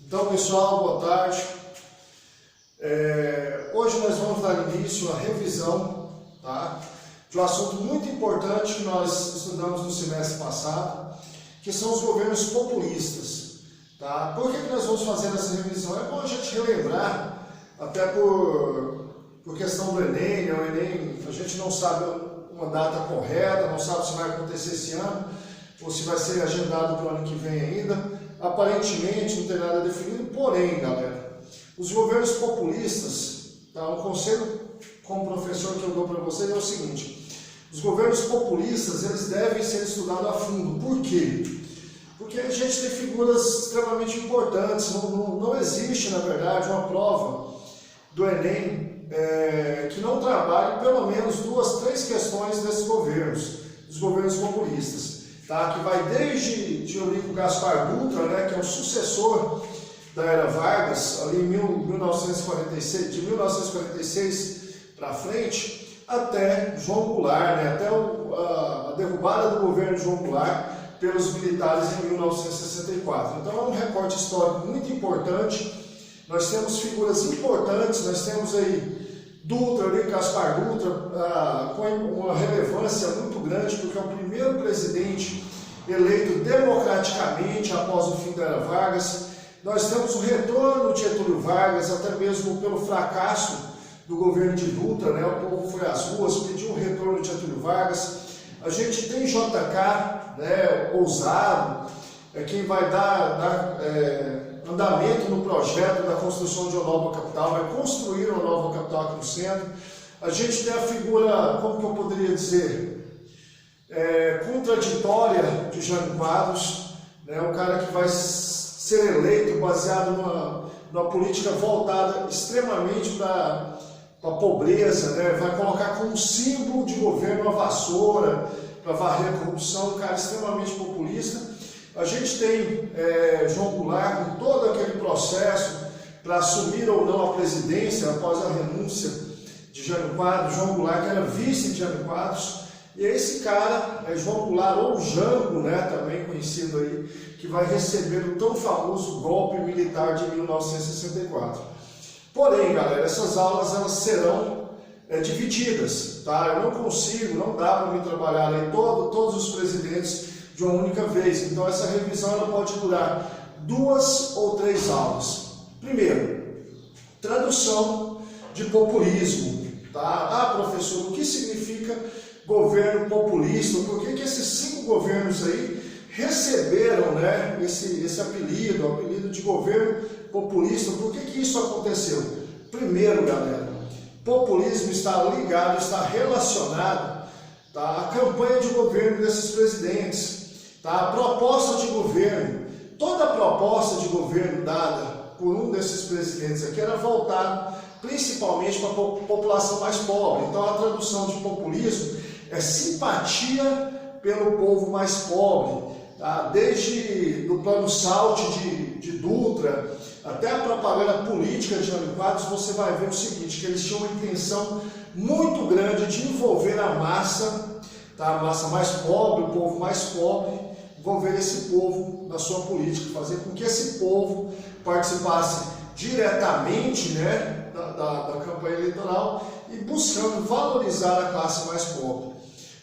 Então, pessoal, boa tarde. Hoje nós vamos dar início à revisão, tá, de um assunto muito importante que nós estudamos no semestre passado, que são os governos populistas. Tá? Por que nós vamos fazer essa revisão? É bom a gente relembrar, até por questão do Enem, o Enem a gente não sabe uma data correta, não sabe se vai acontecer esse ano, ou se vai ser agendado para o ano que vem ainda. Aparentemente não tem nada definido, porém, galera, os governos populistas, tá, um conselho como professor que eu dou para vocês é o seguinte: os governos populistas, eles devem ser estudados a fundo. Por quê? Porque a gente tem figuras extremamente importantes, não existe, na verdade, uma prova do Enem que não trabalhe pelo menos 2, 3 questões desses governos, dos governos populistas. Tá, que vai desde Eurico Gaspar Dutra, né, que é o sucessor da era Vargas, ali em 1946, de 1946 para frente, até João Goulart, né, até a derrubada do governo João Goulart pelos militares em 1964. Então é um recorte histórico muito importante. Nós temos figuras importantes, nós temos aí Dutra, Eurico Gaspar Dutra, com uma relevância muito grande, porque é o primeiro presidente eleito democraticamente após o fim da era Vargas. Nós temos o retorno de Getúlio Vargas, até mesmo pelo fracasso do governo de Dutra, né? O povo foi às ruas, pediu o retorno de Getúlio Vargas. A gente tem JK, né, ousado, quem vai dar andamento no projeto da construção de uma nova capital, vai construir uma nova capital aqui no centro. A gente tem a figura, como que eu poderia dizer, contraditória de Jânio Quadros, né, um cara que vai ser eleito baseado numa política voltada extremamente para a pobreza, né, vai colocar como símbolo de governo a vassoura para varrer a corrupção, um cara extremamente populista. A gente tem João Goulart com todo aquele processo para assumir ou não a presidência após a renúncia de Jânio Quadros. João Goulart, que era vice de Jânio Quadros, e é esse cara, João Goulart, ou Jango, né, também conhecido aí, que vai receber o tão famoso golpe militar de 1964. Porém, galera, essas aulas elas serão divididas, tá? Eu não consigo, não dá para me trabalhar aí todos os presidentes de uma única vez. Então essa revisão ela pode durar 2 ou 3 aulas. Primeiro, tradução de populismo. Tá? Professor, o que significa governo populista? Por que esses 5 governos aí receberam, né, esse apelido, o apelido de governo populista? Por que isso aconteceu? Primeiro, galera, populismo está ligado, está relacionado, tá, à campanha de governo desses presidentes. Tá? A proposta de governo, toda a proposta de governo dada por um desses presidentes aqui era voltada principalmente para a população mais pobre. Então a tradução de populismo é simpatia pelo povo mais pobre. Tá? Desde o plano Salt de Dutra até a propaganda política de Jânio Quadros, você vai ver o seguinte, que eles tinham uma intenção muito grande de envolver a massa, tá? A massa mais pobre, o povo mais pobre, envolver esse povo na sua política, fazer com que esse povo participasse diretamente, né, da campanha eleitoral e buscando valorizar a classe mais pobre.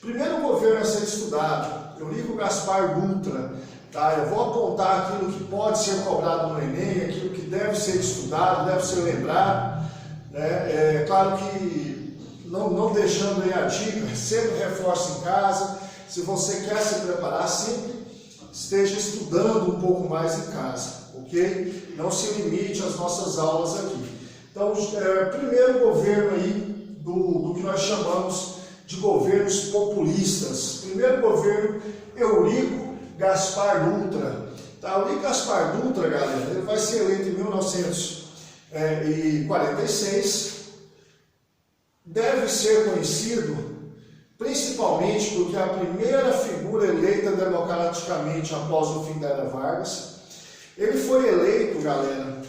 Primeiro governo a ser estudado, Eurico Gaspar Dutra. Tá? Eu vou apontar aquilo que pode ser cobrado no Enem, aquilo que deve ser estudado, deve ser lembrado. Né? Claro que não deixando aí a dica, sempre reforce em casa. Se você quer se preparar, sempre esteja estudando um pouco mais em casa, ok? Não se limite às nossas aulas aqui. Então, primeiro governo aí do que nós chamamos de governos populistas. Primeiro governo, Eurico Gaspar Dutra. Tá? Eurico Gaspar Dutra, galera, ele vai ser eleito em 1946. Deve ser conhecido principalmente porque é a primeira figura eleita democraticamente após o fim da era Vargas. Ele foi eleito, galera,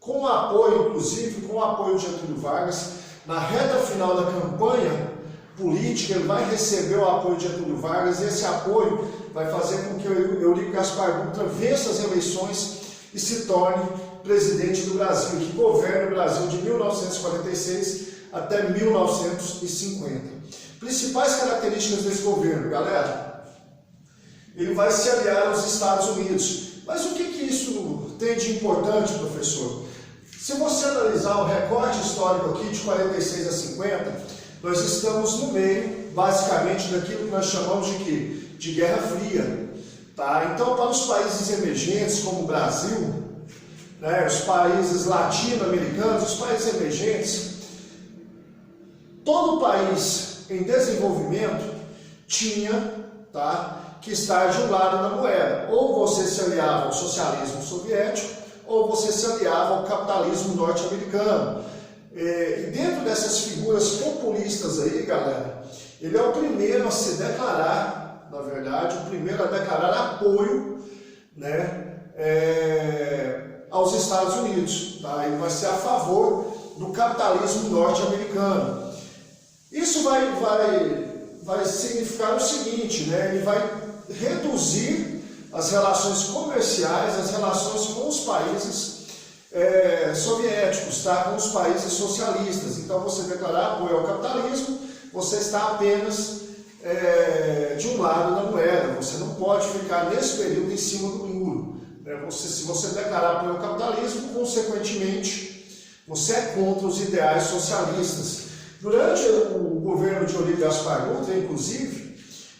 com apoio, inclusive com o apoio de Getúlio Vargas. Na reta final da campanha política, ele vai receber o apoio de Getúlio Vargas, e esse apoio vai fazer com que o Eurico Gaspar Dutra vença as eleições e se torne presidente do Brasil, que governa o Brasil de 1946 até 1950. Principais características desse governo, galera: ele vai se aliar aos Estados Unidos. Mas o que isso tem de importante, professor? Se você analisar o recorte histórico aqui de 46 a 50, nós estamos no meio, basicamente, daquilo que nós chamamos de quê? De Guerra Fria. Tá? Então, para os países emergentes, como o Brasil, né, os países latino-americanos, os países emergentes, todo país em desenvolvimento tinha, tá, que estar de um lado da moeda. Ou você se aliava ao socialismo soviético, ou você se aliava ao capitalismo norte-americano. E dentro dessas figuras populistas aí, galera, ele é o primeiro a se declarar, na verdade, o primeiro a declarar apoio, né, aos Estados Unidos. Tá? Ele vai ser a favor do capitalismo norte-americano. Isso vai significar o seguinte, né? Ele vai reduzir as relações comerciais, as relações com os países soviéticos, tá? Com os países socialistas. Então, você declarar apoio ao capitalismo, você está apenas de um lado da moeda. Você não pode ficar nesse período em cima do muro. Né? Se você declarar apoio ao capitalismo, consequentemente, você é contra os ideais socialistas. Durante o governo de Olívio Gaspar Dutra, inclusive,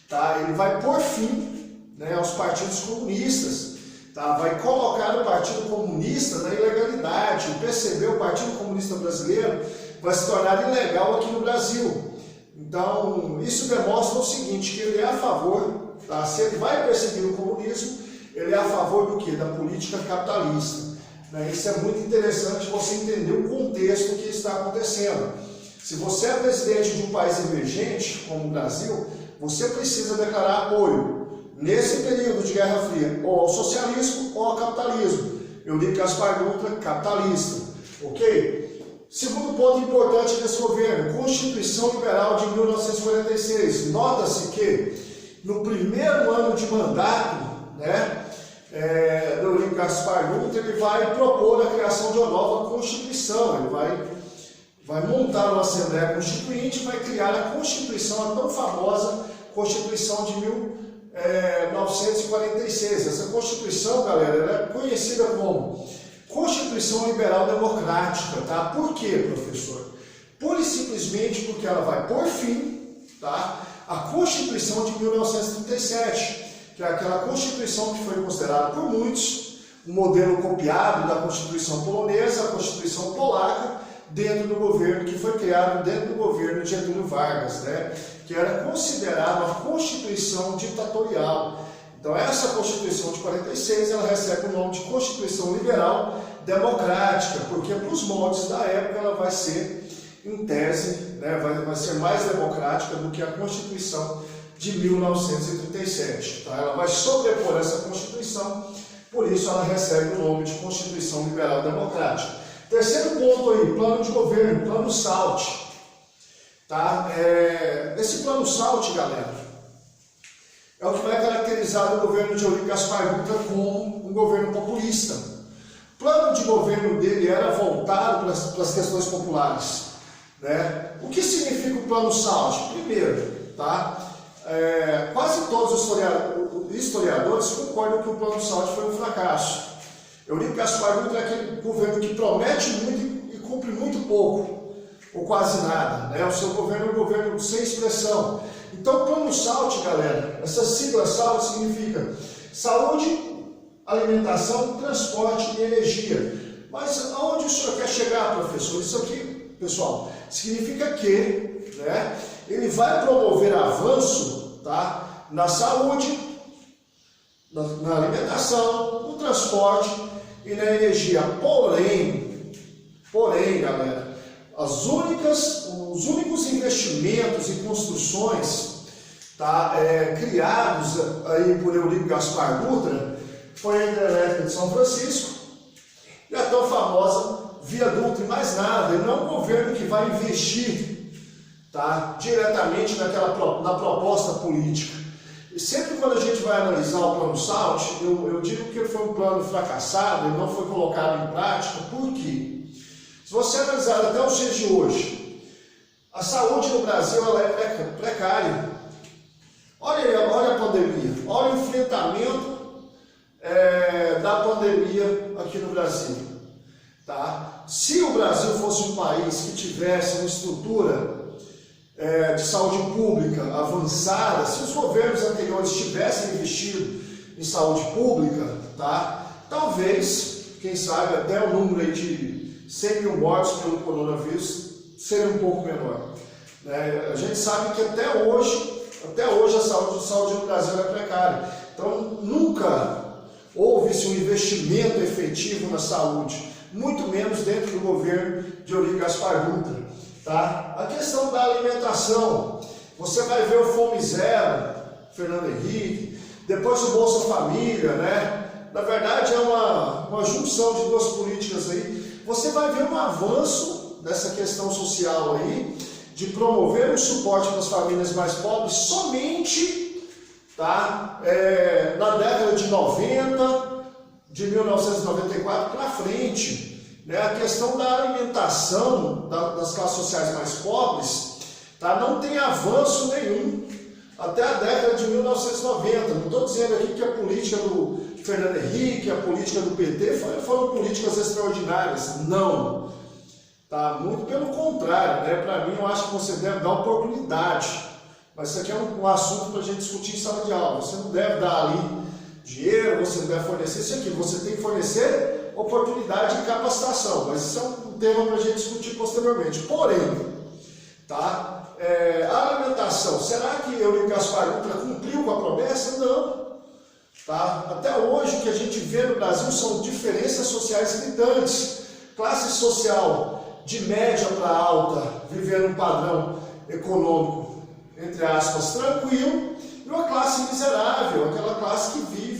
tá, ele vai pôr fim, né, aos partidos comunistas, tá, vai colocar o Partido Comunista na ilegalidade. O PCB, o Partido Comunista Brasileiro, vai se tornar ilegal aqui no Brasil. Então, isso demonstra o seguinte, que ele é a favor, tá, se ele vai perseguir o comunismo, ele é a favor do quê? Da política capitalista. Né? Isso é muito interessante você entender o contexto que está acontecendo. Se você é presidente de um país emergente, como o Brasil, você precisa declarar apoio, nesse período de Guerra Fria, ou ao socialismo ou ao capitalismo. Olívio Gaspar Dutra, capitalista. Ok? Segundo ponto importante desse governo, Constituição Liberal de 1946. Nota-se que, no primeiro ano de mandato, né, do Olívio Gaspar Dutra, ele vai propor a criação de uma nova Constituição. Ele vai montar uma Assembleia Constituinte e vai criar a Constituição, a tão famosa Constituição de 1946. Essa Constituição, galera, ela é conhecida como Constituição Liberal Democrática. Tá? Por quê, professor? Pura e simplesmente porque ela vai pôr fim, tá, à Constituição de 1937, que é aquela Constituição que foi considerada por muitos um modelo copiado da Constituição polonesa, a Constituição polaca, dentro do governo, que foi criado dentro do governo de Getúlio Vargas, né? Que era considerada uma Constituição ditatorial. Então, essa Constituição de 46, ela recebe o nome de Constituição Liberal Democrática, porque para os moldes da época ela vai ser, em tese, né, vai ser mais democrática do que a Constituição de 1937. Tá? Ela vai sobrepor essa Constituição, por isso ela recebe o nome de Constituição Liberal Democrática. Terceiro ponto aí, plano de governo, plano SALT. Tá? Esse plano SALT, galera, é o que vai caracterizar o governo de Olívio Gaspar Dutra como um governo populista. O plano de governo dele era voltado para as questões populares. Né? O que significa o plano SALT? Primeiro, tá? Quase todos os historiadores concordam que o plano SALT foi um fracasso. Olívio Gaspar Dutra é aquele governo que promete muito e cumpre muito pouco, ou quase nada. Né? O seu governo é um governo sem expressão. Então, o plano SALT, galera, essa sigla SALT significa saúde, alimentação, transporte e energia. Mas aonde o senhor quer chegar, professor? Isso aqui, pessoal, significa que, né, ele vai promover avanço, tá, na saúde, na alimentação, no transporte e na energia. Porém, galera, os únicos investimentos e construções, tá, criados aí por Olívio Gaspar Dutra foi a hidrelétrica de São Francisco e a tão famosa Via Dutra, e mais nada. Ele não é um governo que vai investir, tá, diretamente na proposta política. E sempre quando a gente vai analisar o plano SALT, eu digo que ele foi um plano fracassado, ele não foi colocado em prática, por quê? Se você analisar até os dias de hoje, a saúde no Brasil ela é precária. Olha a pandemia, olha o enfrentamento da pandemia aqui no Brasil. Tá? Se o Brasil fosse um país que tivesse uma estrutura de saúde pública avançada, se os governos anteriores tivessem investido em saúde pública, tá? Talvez, quem sabe, até o número aí de 100 mil mortes pelo coronavírus seria um pouco menor. Né? A gente sabe que até hoje a saúde no Brasil é precária. Então, nunca houve-se um investimento efetivo na saúde, muito menos dentro do governo de Eurico Gaspar Dutra. Tá? A questão da alimentação, você vai ver o Fome Zero, Fernando Henrique, depois o Bolsa Família, né? Na verdade é uma junção de duas políticas aí. Você vai ver um avanço nessa questão social aí, de promover o suporte para as famílias mais pobres somente, tá? Na década de 90, de 1994 para frente. Né, a questão da alimentação das classes sociais mais pobres, tá, não tem avanço nenhum até a década de 1990. Não estou dizendo aqui que a política do Fernando Henrique, a política do PT foram políticas extraordinárias. Não. Tá, muito pelo contrário. Né, para mim, eu acho que você deve dar oportunidade. Mas isso aqui é um assunto para a gente discutir em sala de aula. Você não deve dar ali dinheiro, você não deve fornecer isso aqui. Você tem que fornecer oportunidade e capacitação, mas isso é um tema para a gente discutir posteriormente. Porém, tá? A alimentação, será que Eurico Gaspar Dutra cumpriu com a promessa? Não. Tá? Até hoje o que a gente vê no Brasil são diferenças sociais gritantes. Classe social de média para alta, vivendo um padrão econômico, entre aspas, tranquilo, e uma classe miserável, aquela classe que vive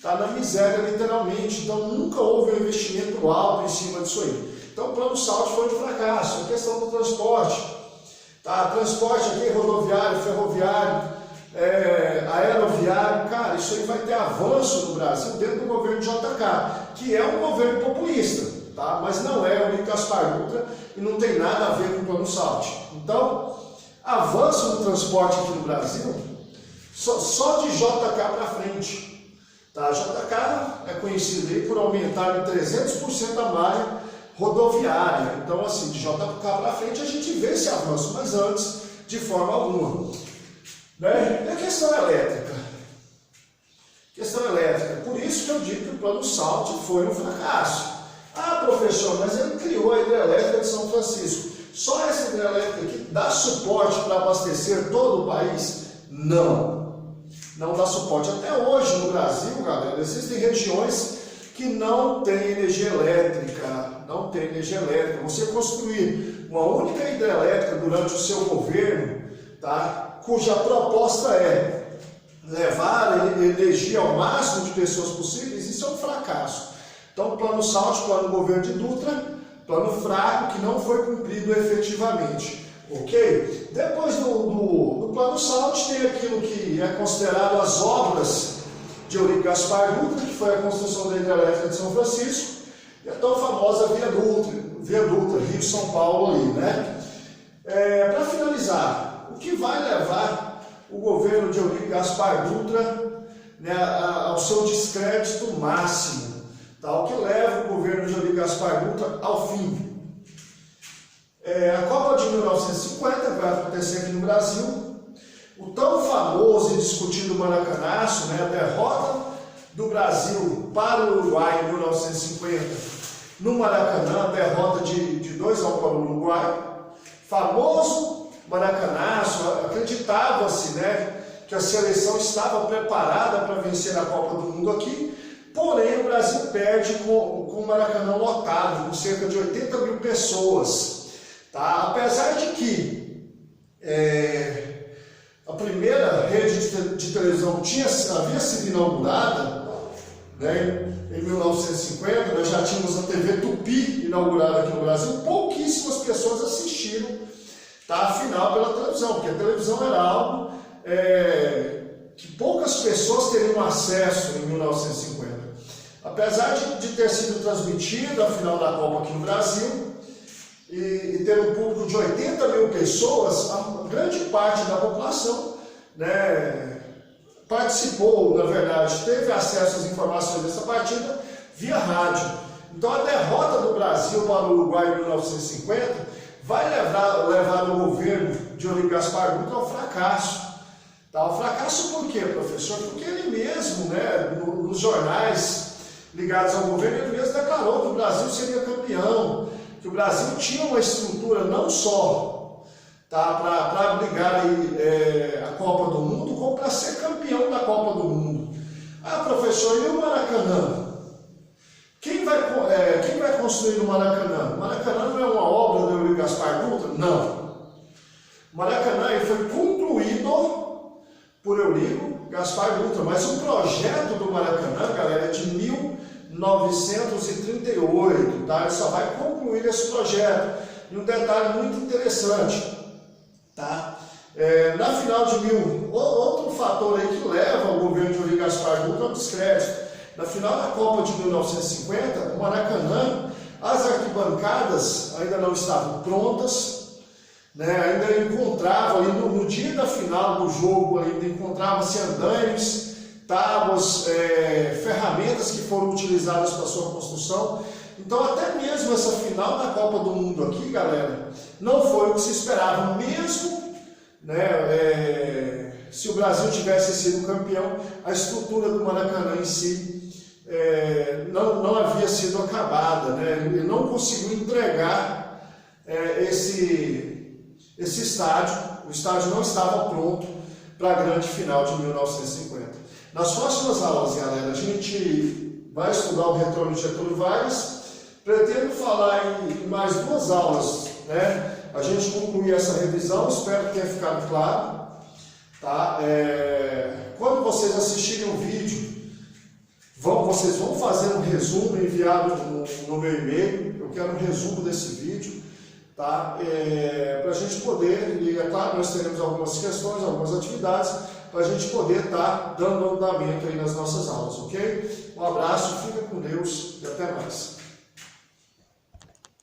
na miséria literalmente. Então nunca houve um investimento alto em cima disso aí. Então o plano SALT foi um fracasso. A questão do transporte, tá? Transporte aqui rodoviário, ferroviário, aeroviário, cara, isso aí vai ter avanço no Brasil dentro do governo JK, que é um governo populista, tá? Mas não é o Eurico Gaspar Dutra e não tem nada a ver com o plano SALT. Então, avanço no transporte aqui no Brasil, só de JK para frente. Tá? A JK é conhecida aí por aumentar em 300% a malha rodoviária. Então, assim, de JK para frente a gente vê esse avanço, mas antes, de forma alguma. Né? E a questão elétrica? Por isso que eu digo que o plano SALT foi um fracasso. Ah, professor, mas ele criou a hidrelétrica de São Francisco. Só essa hidrelétrica aqui dá suporte para abastecer todo o país? Não. Não dá suporte. Até hoje no Brasil, galera, existem regiões que não têm energia elétrica. Não tem energia elétrica. Você construir uma única hidrelétrica durante o seu governo, tá? Cuja proposta é levar energia ao máximo de pessoas possíveis, isso é um fracasso. Então, o plano SALT, plano governo de Dutra, plano fraco que não foi cumprido efetivamente. Ok? Depois do plano SALT tem aquilo que é considerado as obras de Eurico Gaspar Dutra, que foi a construção da hidrelétrica de São Francisco, e a tão famosa Via Dutra, Rio-São Paulo ali, né? Para finalizar, o que vai levar o governo de Eurico Gaspar Dutra, né, ao seu descrédito máximo, tá? O que leva o governo de Eurico Gaspar Dutra ao fim? A Copa de 1950 vai acontecer aqui no Brasil, o tão famoso e discutido Maracanaço, né, a derrota do Brasil para o Uruguai em 1950, no Maracanã, a derrota de 2-1 para o Uruguai, famoso Maracanaço, acreditava-se, né, que a seleção estava preparada para vencer a Copa do Mundo aqui, porém o Brasil perde com o Maracanã lotado, com cerca de 80 mil pessoas. Tá? Apesar de que a primeira rede de televisão havia sido inaugurada, né, em 1950, nós já tínhamos a TV Tupi inaugurada aqui no Brasil, pouquíssimas pessoas assistiram, tá, a final pela televisão, porque a televisão era algo que poucas pessoas teriam acesso em 1950. Apesar de ter sido transmitida a final da Copa aqui no Brasil e ter um público de 80 mil pessoas, a grande parte da população, né, participou, na verdade, teve acesso às informações dessa partida via rádio. Então a derrota do Brasil para o Uruguai em 1950 vai levar o governo de Olívio Gaspar Dutra ao fracasso. Tá? O fracasso por quê, professor? Porque ele mesmo, né, nos jornais ligados ao governo, ele mesmo declarou que o Brasil seria campeão, que o Brasil tinha uma estrutura não só, tá, para brigar aí, a Copa do Mundo, como para ser campeão da Copa do Mundo. Ah, professor, e o Maracanã? Quem vai construir o Maracanã? O Maracanã não é uma obra do Olívio Gaspar Dutra? Não. O Maracanã foi concluído por Olívio Gaspar Dutra, mas o projeto do Maracanã, galera, é de 1938, tá? Ele só vai concluir esse projeto. E um detalhe muito interessante, tá? Na final de outro fator aí que leva o governo de Olívio Gaspar Dutra ao descrédito. Na final da Copa de 1950, o Maracanã, as arquibancadas ainda não estavam prontas, né? Ainda encontrava ali no dia da final do jogo, ainda encontrava-se andaimes, tábuas, ferramentas que foram utilizadas para sua construção. Então até mesmo essa final da Copa do Mundo aqui, galera, não foi o que se esperava, mesmo, né, se o Brasil tivesse sido campeão, a estrutura do Maracanã em si não havia sido acabada, né? Ele não conseguiu entregar esse estádio, o estádio não estava pronto para a grande final de 1950. Nas próximas aulas, galera, a gente vai estudar o retorno de Getúlio Vargas. Pretendo falar em mais 2 aulas, né? A gente concluir essa revisão, espero que tenha ficado claro, tá? Quando vocês assistirem o vídeo, vocês vão fazer um resumo enviado no meu e-mail. Eu quero um resumo desse vídeo, tá? Para a gente poder, e é claro, nós teremos algumas questões, algumas atividades, para a gente poder estar dando andamento aí nas nossas aulas, ok? Um abraço, fica com Deus e até mais.